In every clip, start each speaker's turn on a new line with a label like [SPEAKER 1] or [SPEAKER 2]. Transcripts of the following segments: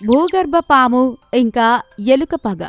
[SPEAKER 1] భూగర్భ పాము ఇంకా ఎలుక పగ.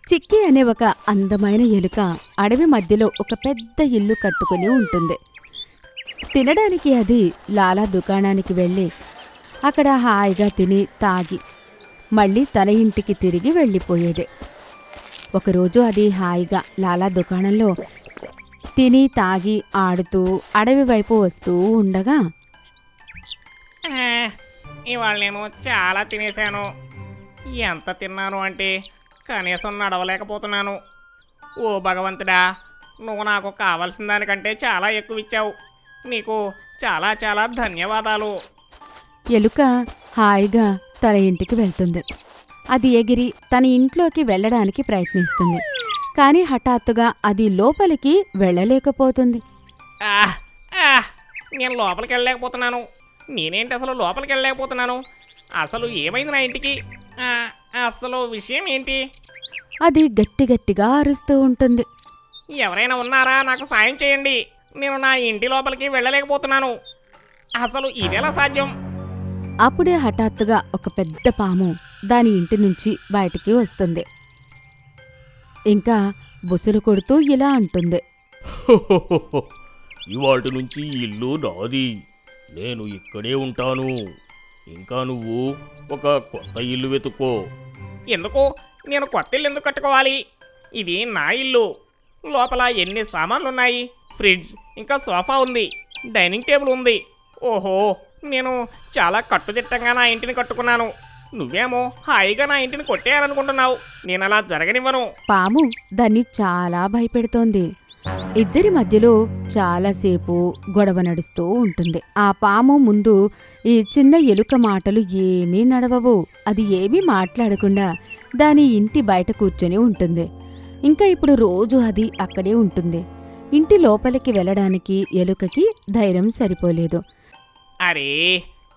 [SPEAKER 1] చిక్కి అనే ఒక అందమైన ఎలుక అడవి మధ్యలో ఒక పెద్ద ఇల్లు కట్టుకుని ఉంటుంది. తినడానికి అది లాలా దుకాణానికి వెళ్ళి అక్కడ హాయిగా తిని తాగి మళ్ళీ తన ఇంటికి తిరిగి వెళ్ళిపోయేది. ఒకరోజు అది హాయిగా లాలా దుకాణంలో తిని తాగి ఆడుతూ అడవి వైపు వస్తూ ఉండగా
[SPEAKER 2] ఇవాళ నేను చాలా తినేశాను. ఎంత తిన్నాను అంటే కనీసం నడవలేకపోతున్నాను. ఓ భగవంతుడా, నువ్వు నాకు కావలసిన దానికంటే చాలా ఎక్కువ ఇచ్చావు. నీకు చాలా చాలా ధన్యవాదాలు.
[SPEAKER 1] ఎలుక హాయిగా తన ఇంటికి వెళ్తుంది. అది ఎగిరి తన ఇంట్లోకి వెళ్ళడానికి ప్రయత్నిస్తుంది. కానీ హఠాత్తుగా అది లోపలికి వెళ్ళలేకపోతుంది.
[SPEAKER 2] ఆహ్ ఆహ్ నేను లోపలికి వెళ్ళలేకపోతున్నాను. నేనేంటి అసలు లోపలికి వెళ్ళలేకపోతున్నాను? అసలు ఏమైంది నా ఇంటికి? అసలు విషయం ఏంటి?
[SPEAKER 1] అది గట్టిగా అరుస్తూ ఉంటుంది.
[SPEAKER 2] ఎవరైనా ఉన్నారా? నాకు సాయం చేయండి. నేను నా ఇంటి లోపలికి వెళ్ళలేకపోతున్నాను. అసలు ఇదెలా సాధ్యం?
[SPEAKER 1] అప్పుడే హఠాత్తుగా ఒక పెద్ద పాము దాని ఇంటి నుంచి బయటికి వస్తుంది. ఇంకా బుసలు కొడుతూ ఇలా అంటుంది.
[SPEAKER 3] ఇవాటి నుంచి ఈ ఇల్లు నాది. నేను ఇక్కడే ఉంటాను. ఇంకా నువ్వు ఒక కొత్త ఇల్లు వెతుక్కో.
[SPEAKER 2] ఎందుకు? నేను కొత్త ఇల్లు ఎందుకు కట్టుకోవాలి? ఇది నా ఇల్లు. లోపల ఎన్ని సామాన్లున్నాయి. ఫ్రిడ్జ్, ఇంకా సోఫా ఉంది, డైనింగ్ టేబుల్ ఉంది. ఓహో, నేను చాలా కట్టుదిట్టంగా నా ఇంటిని కట్టుకున్నాను. నువ్వేమో హాయిగా నా ఇంటిని కొట్టేయాలనుకుంటున్నావు. నేను అలా జరగనివ్వను.
[SPEAKER 1] పాము దాన్ని చాలా భయపెడుతోంది. ఇద్దరి మధ్యలో చాలాసేపు గొడవ నడుస్తూ ఉంటుంది. ఆ పాము ముందు ఈ చిన్న ఎలుక మాటలు ఏమీ నడవవు. అది ఏమీ మాట్లాడకుండా దాని ఇంటి బయట కూర్చొని ఉంటుంది. ఇంకా ఇప్పుడు రోజు అది అక్కడే ఉంటుంది. ఇంటి లోపలికి వెళ్ళడానికి ఎలుకకి ధైర్యం సరిపోలేదు.
[SPEAKER 2] అరే,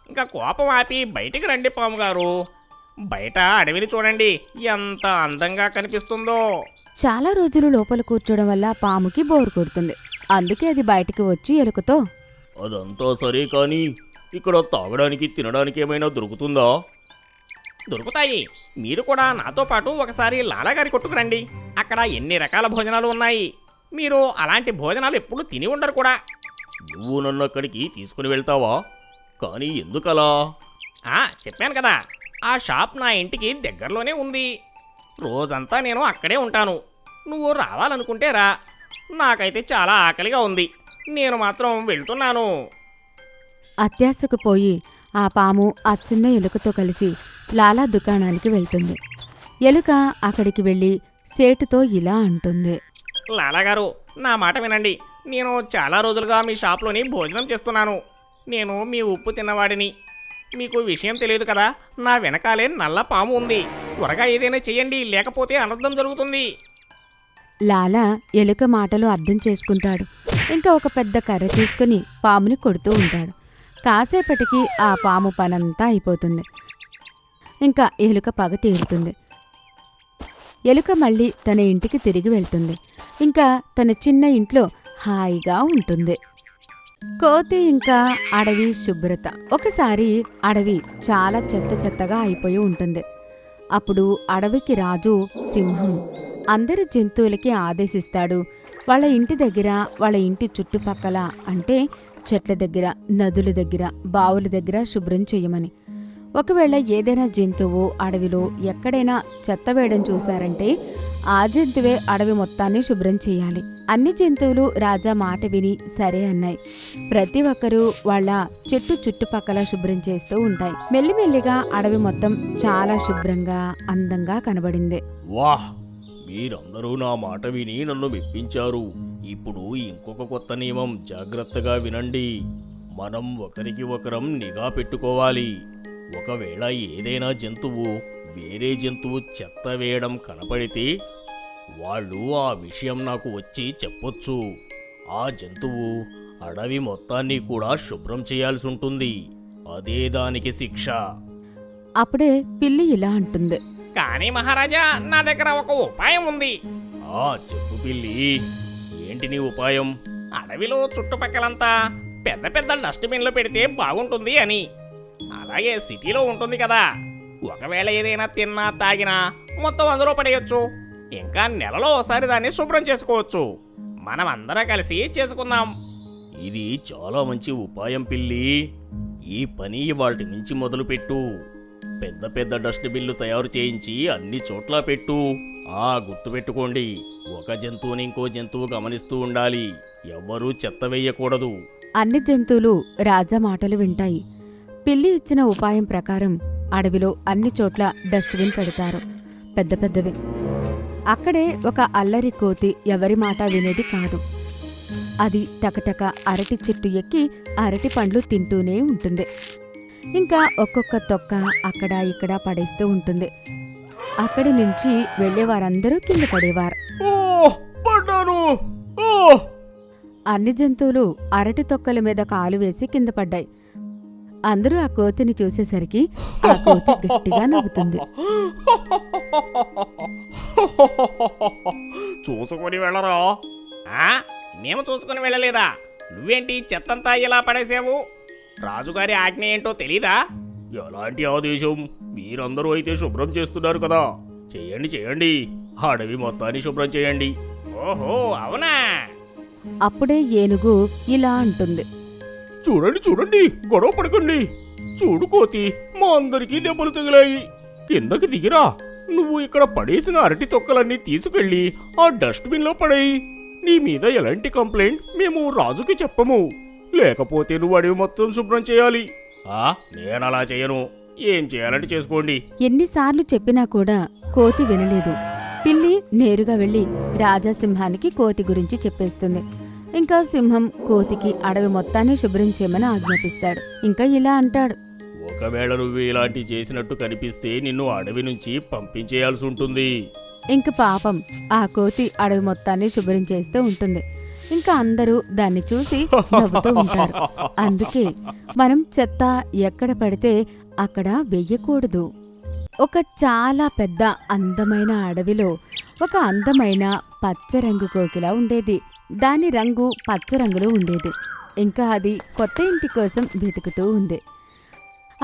[SPEAKER 2] ఇంకా కోపం ఆపి బయటికి రండి పాము గారు. బయట అడవిని చూడండి, ఎంత అందంగా కనిపిస్తుందో.
[SPEAKER 1] చాలా రోజులు లోపల కూర్చోవడం వల్ల పాముకి బోరు కొడుతుంది. అందుకే అది బయటికి వచ్చి ఎలుకతో,
[SPEAKER 3] అదంతా సరే కానీ ఇక్కడ తాగడానికి తినడానికి ఏమైనా దొరుకుతుందా?
[SPEAKER 2] దొరుకుతాయి. మీరు కూడా నాతో పాటు ఒకసారి లాలాగారి కొట్టుకురండి. అక్కడ ఎన్ని రకాల భోజనాలు ఉన్నాయి. మీరు అలాంటి భోజనాలు ఎప్పుడు తిని ఉండరు కూడా.
[SPEAKER 3] నువ్వు నన్ను అక్కడికి తీసుకుని వెళ్తావా? కానీ ఎందుకలా?
[SPEAKER 2] చెప్పాను కదా, ఆ షాప్ నా ఇంటికి దగ్గరలోనే ఉంది. రోజంతా నేను అక్కడే ఉంటాను. నువ్వు రావాలనుకుంటే రా. నాకైతే చాలా ఆకలిగా ఉంది. నేను మాత్రం వెళ్తున్నాను.
[SPEAKER 1] అత్యాశకు పోయి ఆ పాము ఆ చిన్న ఎలుకతో కలిసి లాలా దుకాణానికి వెళ్తుంది. ఎలుక అక్కడికి వెళ్ళి సేటుతో ఇలా అంటుంది.
[SPEAKER 2] లాలాగారు, నా మాట వినండి. నేను చాలా రోజులుగా మీ షాప్లోని భోజనం చేస్తున్నాను. నేను మీ ఉప్పు తిన్నవాడిని. మీకు విషయం తెలియదు కదా, నా వెనకాలే నల్ల పాము ఉంది. త్వరగా ఏదైనా చెయ్యండి, లేకపోతే అనర్థం జరుగుతుంది.
[SPEAKER 1] లాలా ఎలుక మాటలు అర్థం చేసుకుంటాడు. ఇంకా ఒక పెద్ద కర్ర తీసుకుని పాముని కొడుతూ ఉంటాడు. కాసేపటికి ఆ పాము పనంతా అయిపోతుంది. ఇంకా ఎలుక పగ తీరుతుంది. ఎలుక మళ్ళీ తన ఇంటికి తిరిగి వెళ్తుంది. ఇంకా తన చిన్న ఇంట్లో హాయిగా ఉంటుంది. కోతి ఇంకా అడవి శుభ్రత. ఒకసారి అడవి చాలా చెత్తగా అయిపోయి ఉంటుంది. అప్పుడు అడవికి రాజు సింహం అందరి జంతువులకి ఆదేశిస్తాడు. వాళ్ళ ఇంటి దగ్గర, వాళ్ళ ఇంటి చుట్టుపక్కల అంటే చెట్ల దగ్గర, నదుల దగ్గర, బావుల దగ్గర శుభ్రం చెయ్యమని. ఒకవేళ ఏదైనా జంతువు అడవిలో ఎక్కడైనా చెత్త వేయడం చూశారంటే ఆ జంతువే అడవి మొత్తాన్ని శుభ్రం చేయాలి. అన్ని జంతువులు రాజా మాట విని సరే అన్నాయి. ప్రతి ఒక్కరూ వాళ్ళ చుట్టుపక్కల శుభ్రం చేస్తూ ఉంటాయి. మెల్లిమెల్లిగా అడవి మొత్తం చాలా శుభ్రంగా, అందంగా కనబడింది.
[SPEAKER 3] వాహ్, మీరందరూ నా మాట విని నన్ను మెప్పించారు. ఇప్పుడు ఇంకొక కొత్త నియమం జాగ్రత్తగా వినండి. మనం ఒకరికి ఒకరం నిఘా పెట్టుకోవాలి. ఒకవేళ ఏదైనా జంతువు వేరే జంతువు చెత్త వేయడం కనపడితే వాళ్ళు ఆ విషయం నాకు వచ్చి చెప్పొచ్చు. ఆ జంతువు అడవి మొత్తాన్ని కూడా శుభ్రం చేయాల్సి ఉంటుంది. అదే దానికి శిక్ష.
[SPEAKER 1] అప్పుడే పిల్లి ఇలా అంటుంది.
[SPEAKER 2] కానీ మహారాజా, నా దగ్గర ఒక ఉపాయం ఉంది.
[SPEAKER 3] చెప్పు పిల్లి, ఏంటి నీ ఉపాయం?
[SPEAKER 2] అడవిలో చుట్టుపక్కలంతా పెద్ద పెద్ద డస్ట్బిన్లు పెడితే బాగుంటుంది అని. అలాగే సిటీలో ఉంటుంది కదా, ఒకవేళ ఏదైనా తిన్నా తాగినా మొత్తం అందులో పడేయొచ్చు. ఇంకా నెలలో ఒకసారి దాన్ని శుభ్రం చేసుకోవచ్చు. మనం అందరం కలిసి చేసుకుందాం.
[SPEAKER 3] ఇది చాలా మంచి ఉపాయం పిల్లి. ఈ పని వాటి నుంచి మొదలుపెట్టు. పెద్ద పెద్ద డస్ట్బిన్లు తయారు చేయించి అన్ని చోట్ల పెట్టు. గుర్తుపెట్టుకోండి, ఒక జంతువుని ఇంకో జంతువు గమనిస్తూ ఉండాలి. ఎవ్వరూ చెత్త వేయకూడదు.
[SPEAKER 1] అన్ని జంతువులు రాజా మాటలు వింటాయి. పిల్లి ఇచ్చిన ఉపాయం ప్రకారం అడవిలో అన్ని చోట్ల డస్ట్బిన్ పెడతారు, పెద్ద పెద్దవి. అక్కడే ఒక అల్లరి కోతి ఎవరి మాట వినేది కాదు. అది టకటక అరటి చెట్టు ఎక్కి అరటి పండ్లు తింటూనే ఉంటుంది. ఇంకా ఒక్కొక్క తొక్క అక్కడ ఇక్కడ పడేస్తూ ఉంటుంది. అక్కడి నుంచి వెళ్లేవారందరూ కింద పడేవారు. అన్ని జంతువులు అరటి తొక్కల మీద కాలు వేసి కింద పడ్డాయి. అందరూ ఆ కోతిని చూసేసరికి ఆ కోతి గట్టిగా నవ్వుతుంది.
[SPEAKER 2] చూసుకొని వెళ్ళరా? మేము చూసుకుని వెళ్ళలేదా? నువ్వేంటి చెత్తంతా ఇలా పడేసావు? రాజుగారి ఆజ్ఞ ఏంటో తెలీదా?
[SPEAKER 3] ఎలాంటి ఆదేశం? మీరందరూ అయితే శుభ్రం చేస్తున్నారు కదా, చేయండి చేయండి. అడవి మొత్తాన్ని శుభ్రం చేయండి.
[SPEAKER 2] ఓహో, అవునా?
[SPEAKER 1] అప్పుడే ఏనుగు ఇలా అంటుంది.
[SPEAKER 3] చూడండి చూడండి, గొడవ పడకండి. చూడు కోతి, మా అందరికీ దెబ్బలు తగిలాయి. కిందకి దిగిరా. నువ్వు ఇక్కడ పడేసిన అరటి తొక్కలన్నీ తీసుకెళ్ళి ఆ డస్ట్బిన్లో పడేయి. నీ మీద ఎలాంటి కంప్లైంట్ మేము రాజుకి చెప్పము. లేకపోతే నువ్వు అడవి మొత్తం శుభ్రం చేయాలి. నేనలా చేయను. ఏం చేయాలంటే చేసుకోండి.
[SPEAKER 1] ఎన్నిసార్లు చెప్పినా కూడా కోతి వినలేదు. పిల్లి నేరుగా వెళ్లి రాజాసింహానికి కోతి గురించి చెప్పేస్తుంది. ఇంకా సింహం కోతికి అడవి మొత్తాన్ని శుభ్రం చేయమని ఆజ్ఞాపిస్తాడు. ఇంకా ఇలా అంటాడు.
[SPEAKER 3] ఒకవేళ నువ్వు ఇలాంటి చేసినట్టు కనిపిస్తే నిన్ను అడవి నుంచి పంపించేయాల్సి ఉంటుంది.
[SPEAKER 1] ఇంక పాపం ఆ కోతి అడవి మొత్తాన్ని శుభ్రం చేస్తూ ఉంటుంది. ఇంకా అందరూ దాన్ని చూసి నవ్వుతూ ఉంటారు. అందుకే మనం చెత్త ఎక్కడ పడితే అక్కడ వెయ్యకూడదు. ఒక చాలా పెద్ద అందమైన అడవిలో ఒక అందమైన పచ్చరంగు కోకిల ఉండేది. దాని రంగు పచ్చ రంగులో ఉండేది. ఇంకా అది కొత్త ఇంటి కోసం వెతుకుతూ ఉంది.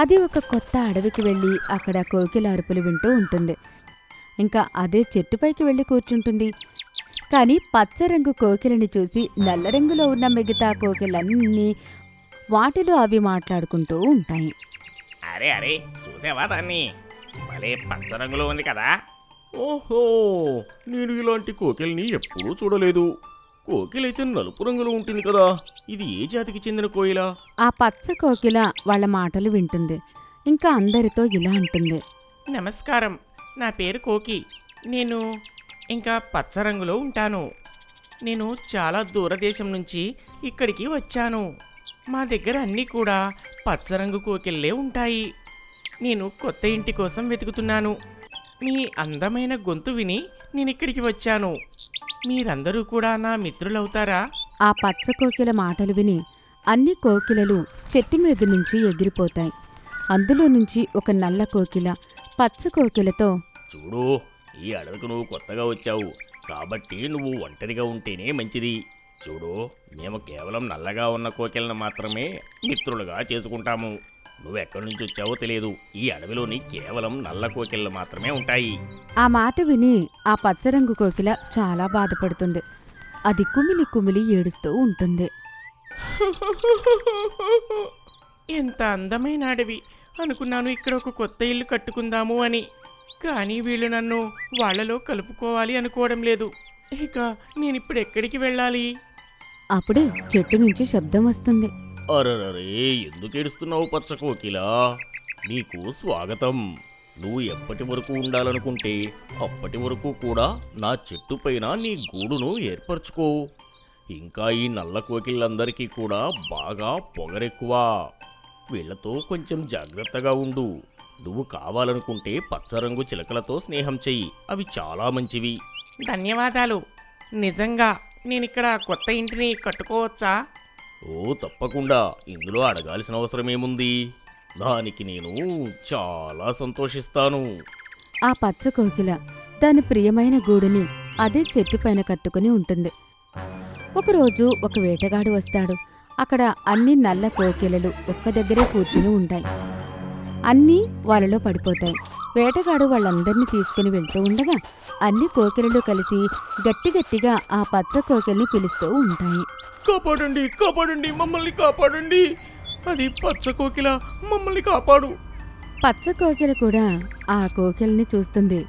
[SPEAKER 1] అది ఒక కొత్త అడవికి వెళ్ళి అక్కడ కోకిల అరుపులు వింటూ ఉంటుంది. ఇంకా అదే చెట్టుపైకి వెళ్ళి కూర్చుంటుంది. కానీ పచ్చరంగు కోకిలని చూసి నల్ల రంగులో ఉన్న మిగతా కోకిలన్నీ వాటిలో అవి మాట్లాడుకుంటూ ఉంటాయి.
[SPEAKER 2] అరే అరే, చూసావా దాన్ని? భలే పచ్చ రంగులో ఉంది కదా.
[SPEAKER 3] ఓహో, నేను ఇలాంటి కోకిల్ని ఎప్పుడూ చూడలేదు. కోకిలైతే నలుపు రంగులో ఉంటుంది కదా. ఇది ఏ జాతికి చెందిన కోయిల?
[SPEAKER 1] ఆ పచ్చ కోకిల వాళ్ళ మాటలు వింటుంది. ఇంకా అందరితో ఇలా అంటుంది.
[SPEAKER 2] నమస్కారం, నా పేరు కోకి. నేను ఇంకా పచ్చ రంగులో ఉంటాను. నేను చాలా దూరదేశం నుంచి ఇక్కడికి వచ్చాను. మా దగ్గర అన్నీ కూడా పచ్చరంగు కోకిళ్ళే ఉంటాయి. నేను కొత్త ఇంటి కోసం వెతుకుతున్నాను. మీ అందమైన గొంతు విని నేను ఇక్కడికి వచ్చాను. మీరందరూ కూడా నా మిత్రులవుతారా?
[SPEAKER 1] ఆ పచ్చ కోకిల మాటలు విని అన్ని కోకిలలు చెట్టు మీద నుంచి ఎగిరిపోతాయి. అందులో నుంచి ఒక నల్ల కోకిల పచ్చ కోకిలతో,
[SPEAKER 3] చూడు, ఈ అడవికి నువ్వు కొత్తగా వచ్చావు కాబట్టి నువ్వు ఒంటరిగా ఉంటేనే మంచిది. చూడు, మేము కేవలం నల్లగా ఉన్న కోకిలను మాత్రమే మిత్రులుగా చేసుకుంటాము. నువ్వెక్కడి నుంచి వచ్చావో తెలియదు. ఈ అడవిలోని కేవలం నల్ల కోకిళ్ళు మాత్రమే ఉంటాయి.
[SPEAKER 1] ఆ మాట విని ఆ పచ్చరంగు కోకిల చాలా బాధపడుతుంది. అది కుమిలి కుమిలి ఏడుస్తూ ఉంటుంది.
[SPEAKER 2] ఎంత అందమైన అడవి అనుకున్నాను. ఇక్కడ ఒక కొత్త ఇల్లు కట్టుకుందాము అని. కానీ వీళ్ళు నన్ను వాళ్లలో కలుపుకోవాలి అనుకోవడం లేదు. ఇక నేనిప్పుడు ఎక్కడికి వెళ్ళాలి?
[SPEAKER 1] అప్పుడే చెట్టు నుంచి శబ్దం వస్తుంది.
[SPEAKER 3] అరరరే, ఎందుకు ఏడుస్తున్నావు పచ్చ కోకిలా? నీకు స్వాగతం. నువ్వు ఎప్పటి వరకు ఉండాలనుకుంటే అప్పటి వరకు కూడా నా చెట్టు పైన నీ గూడును ఏర్పరచుకో. ఇంకా ఈ నల్ల కోకిళ్ళందరికీ కూడా బాగా పొగరెక్కువ. వీళ్లతో కొంచెం జాగ్రత్తగా ఉండు. నువ్వు కావాలనుకుంటే పచ్చరంగు చిలకలతో స్నేహం చెయ్యి. అవి చాలా మంచివి.
[SPEAKER 2] ధన్యవాదాలు. నిజంగా నేనిక్కడ కొత్త ఇంటిని కట్టుకోవచ్చా?
[SPEAKER 3] ఓ, తప్పకుండా. ఇందులో అడగాల్సిన అవసరమేముంది? దానికి నేను చాలా సంతోషిస్తాను.
[SPEAKER 1] ఆ పచ్చ కోకిల దాని ప్రియమైన గూడుని అదే చెట్టు పైన కట్టుకుని ఉంటుంది. ఒకరోజు ఒక వేటగాడు వస్తాడు. అక్కడ అన్ని నల్ల కోకిలలు ఒక్క దగ్గరే కూర్చుని ఉంటాయి. అన్నీ వలలో పడిపోతాయి. వేటగాడు వాళ్ళందరినీ తీసుకుని వెళ్తూ ఉండగా అన్ని కోకిలలు కలిసి గట్టిగట్టిగా ఆ పచ్చ కోకిల్ని పిలుస్తూ ఉంటాయి.
[SPEAKER 3] కాపాడండి, కాపాడండి, మమ్మల్ని కాపాడండి. అది పచ్చ కోకిల, మమ్మల్ని కాపాడు.
[SPEAKER 1] పచ్చ కోకిల కూడా ఆ కోకిల్ని చూస్తుంది.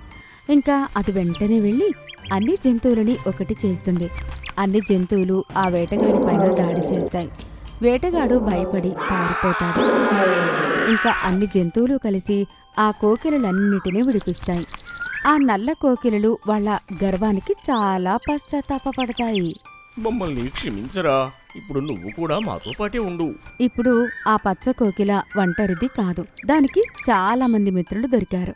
[SPEAKER 1] ఇంకా అది వెంటనే వెళ్ళి అన్ని జంతువులని ఒకటి చేస్తుంది. అన్ని జంతువులు ఆ వేటగాడి పైన దాడి చేస్తాయి. వేటగాడు భయపడి పారిపోతాడు. ఇంకా అన్ని జంతువులు కలిసి ఆ కోకిలలన్నిటినీ విడిపిస్తాయి. ఆ నల్ల కోకిలలు వాళ్ళ గర్వానికి చాలా పశ్చాత్తాపపడతాయి.
[SPEAKER 3] మమ్మల్ని క్షమించరా, ఇప్పుడు నువ్వు కూడా మాతో పాటే ఉండు.
[SPEAKER 1] ఇప్పుడు ఆ పచ్చ కోకిల ఒంటరిది కాదు, దానికి చాలా మంది మిత్రులు దొరికారు.